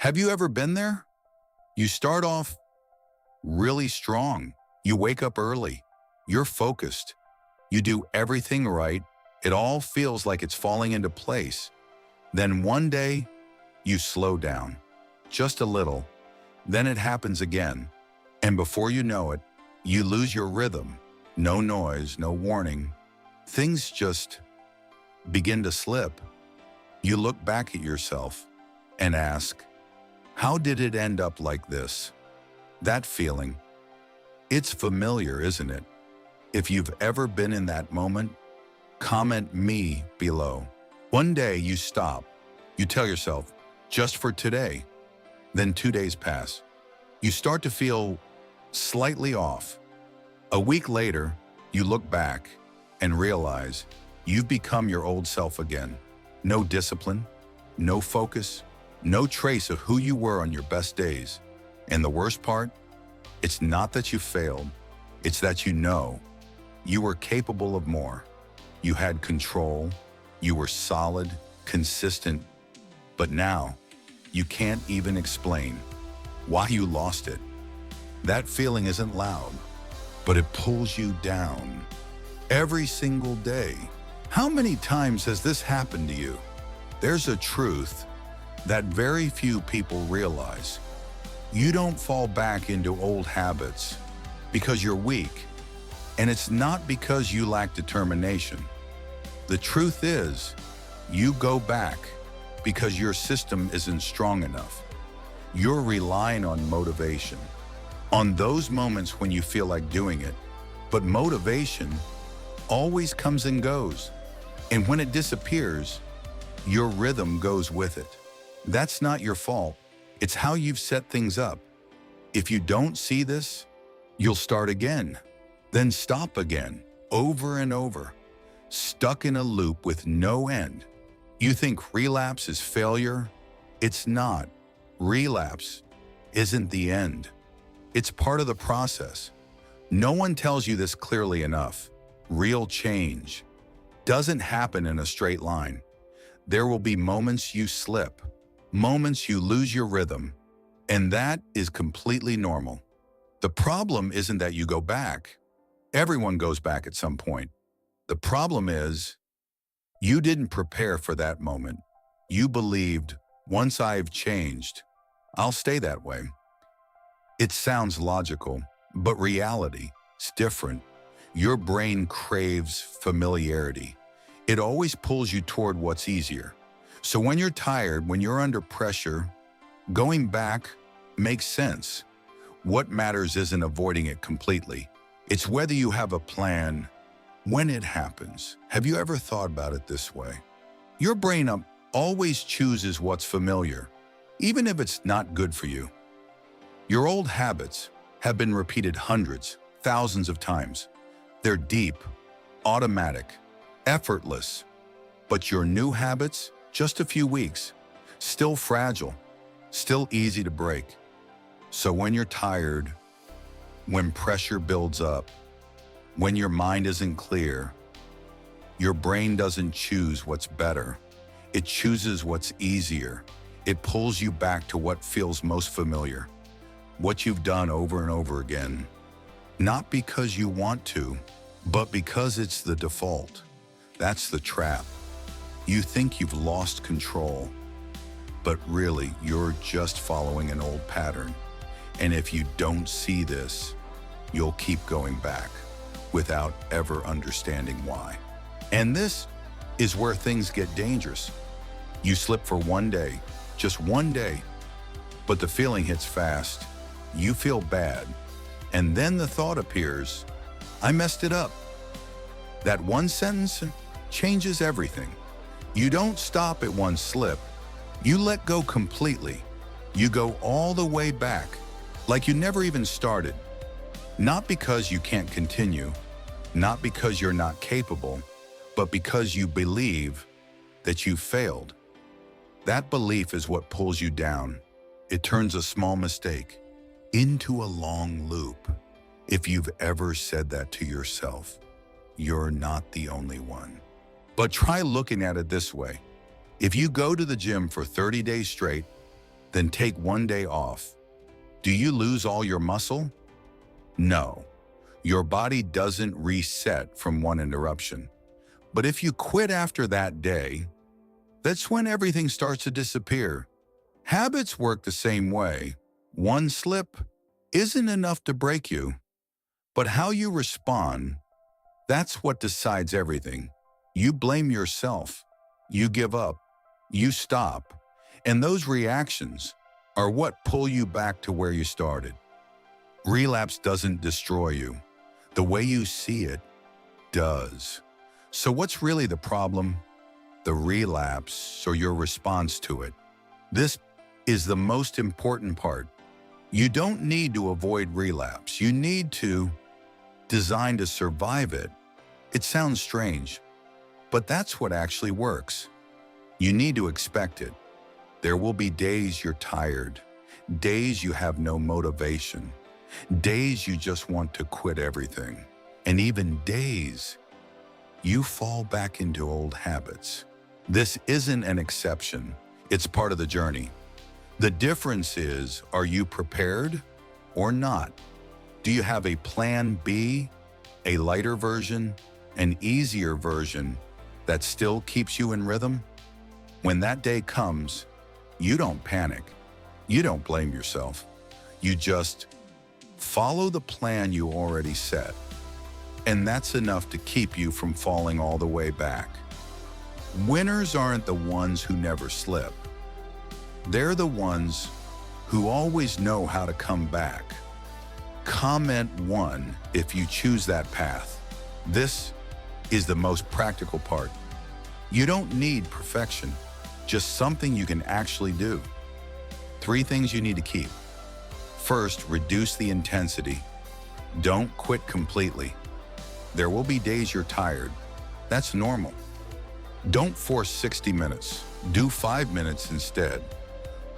Have you ever been there? You start off really strong. You wake up early. You're focused. You do everything right. It all feels like it's falling into place. Then one day, you slow down. Just a little. Then it happens again. And before you know it, you lose your rhythm. No noise, no warning. Things just begin to slip. You look back at yourself and ask, how did it end up like this? That feeling, it's familiar, isn't it? If you've ever been in that moment, comment me below. One day you stop. You tell yourself, just for today. Then 2 days pass. You start to feel slightly off. A week later, you look back and realize you've become your old self again. No discipline, no focus, no trace of who you were on your best days. And the worst part, it's not that you failed, it's that you were capable of more. You had control, you were solid, consistent, but now you can't even explain why you lost it. That feeling isn't loud, but it pulls you down every single day. How many times has this happened to you? There's a truth that very few people realize. You don't fall back into old habits because you're weak, and it's not because you lack determination. The truth is, you go back because your system isn't strong enough. You're relying on motivation, on those moments when you feel like doing it. But motivation always comes and goes, and when it disappears, your rhythm goes with it. That's not your fault. It's how you've set things up. If you don't see this, you'll start again, then stop again, over and over, stuck in a loop with no end. You think relapse is failure? It's not. Relapse isn't the end. It's part of the process. No one tells you this clearly enough. Real change doesn't happen in a straight line. There will be moments you slip, moments you lose your rhythm, and that is completely normal. The problem isn't that you go back. Everyone goes back at some point. The problem is, you didn't prepare for that moment. You believed, once I've changed, I'll stay that way. It sounds logical, but reality is different. Your brain craves familiarity. It always pulls you toward what's easier. So when you're tired, when you're under pressure, going back makes sense. What matters isn't avoiding it completely. It's whether you have a plan when it happens. Have you ever thought about it this way? Your brain always chooses what's familiar, even if it's not good for you. Your old habits have been repeated hundreds, thousands of times. They're deep, automatic, effortless. But your new habits, just a few weeks, still fragile, still easy to break. So when you're tired, when pressure builds up, when your mind isn't clear, your brain doesn't choose what's better. It chooses what's easier. It pulls you back to what feels most familiar, what you've done over and over again. Not because you want to, but because it's the default. That's the trap. You think you've lost control, but really you're just following an old pattern. And if you don't see this, you'll keep going back without ever understanding why. And this is where things get dangerous. You slip for one day, just one day, but the feeling hits fast. You feel bad, and then the thought appears, I messed it up. That one sentence changes everything. You don't stop at one slip. You let go completely. You go all the way back, like you never even started. Not because you can't continue, not because you're not capable, but because you believe that you failed. That belief is what pulls you down. It turns a small mistake into a long loop. If you've ever said that to yourself, you're not the only one. But try looking at it this way. If you go to the gym for 30 days straight, Then take one day off. Do you lose all your muscle? No. Your body doesn't reset from one interruption. But if you quit after that day, that's when everything starts to disappear. Habits work the same way. One slip isn't enough to break you, but how you respond, that's what decides everything. You blame yourself, you give up, you stop, and those reactions are what pull you back to where you started. Relapse doesn't destroy you. The way you see it does. So what's really the problem? The relapse or your response to it. This is the most important part. You don't need to avoid relapse. You need to design to survive it. It sounds strange, but that's what actually works. You need to expect it. There will be days you're tired, days you have no motivation, days you just want to quit everything, and even days you fall back into old habits. This isn't an exception. It's part of the journey. The difference is, are you prepared or not? Do you have a plan B, a lighter version, an easier version that still keeps you in rhythm? When that day comes, you don't panic. You don't blame yourself. You just follow the plan you already set. And that's enough to keep you from falling all the way back. Winners aren't the ones who never slip. They're the ones who always know how to come back. Comment 1 if you choose that path. This is the most practical part. You don't need perfection, just something you can actually do. 3 things you need to keep. First, reduce the intensity. Don't quit completely. There will be days you're tired. That's normal. Don't force 60 minutes. Do 5 minutes instead.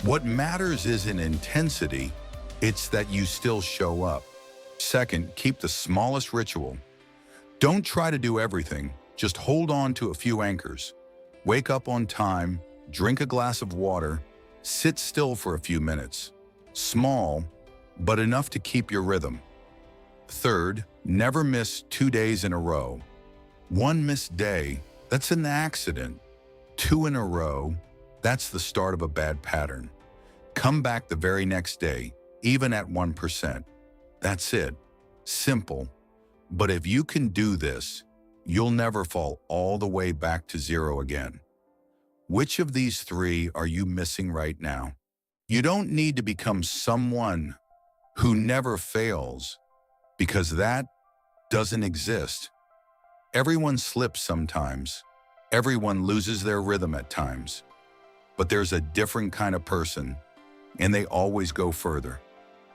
What matters isn't intensity, it's that you still show up. Second, keep the smallest ritual. Don't try to do everything, just hold on to a few anchors. Wake up on time, drink a glass of water, sit still for a few minutes. Small, but enough to keep your rhythm. Third, never miss 2 days in a row. 1 missed day, that's an accident. 2 in a row, that's the start of a bad pattern. Come back the very next day, even at 1%. That's it. Simple. But if you can do this, you'll never fall all the way back to 0 again. Which of these 3 are you missing right now? You don't need to become someone who never fails, because that doesn't exist. Everyone slips sometimes. Everyone loses their rhythm at times. But there's a different kind of person, and they always go further.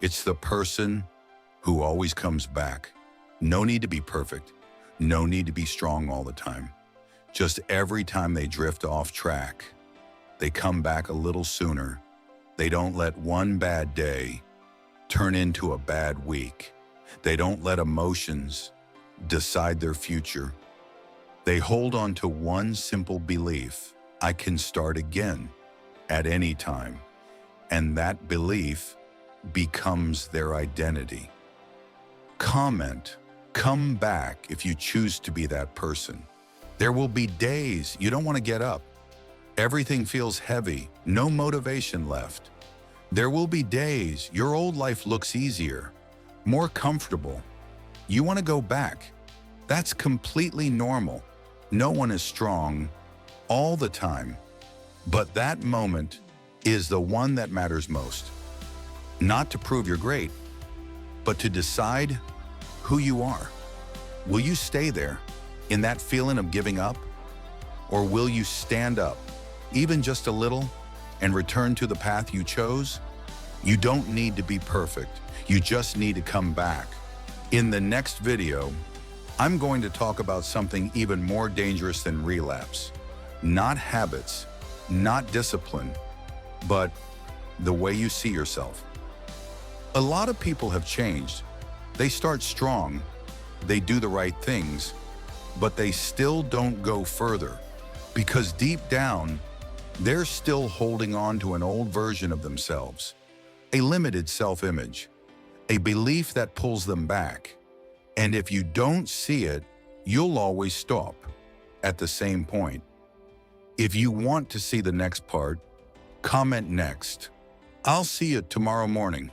It's the person who always comes back. No need to be perfect. No need to be strong all the time. Just every time they drift off track, they come back a little sooner. They don't let one bad day turn into a bad week. They don't let emotions decide their future. They hold on to one simple belief: I can start again at any time. And that belief becomes their identity. Comment, come back if you choose to be that person. There will be days you don't want to get up. Everything feels heavy, no motivation left. There will be days your old life looks easier, more comfortable. You want to go back. That's completely normal. No one is strong all the time. But that moment is the one that matters most. Not to prove you're great, but to decide who you are. Will you stay there in that feeling of giving up? Or will you stand up, even just a little, and return to the path you chose? You don't need to be perfect. You just need to come back. In the next video, I'm going to talk about something even more dangerous than relapse. Not habits, not discipline, but the way you see yourself. A lot of people have changed. They start strong, they do the right things, but they still don't go further because deep down, They're still holding on to an old version of themselves, a limited self-image, a belief that pulls them back. And if you don't see it, you'll always stop at the same point. If you want to see the next part, comment next. I'll see you tomorrow morning.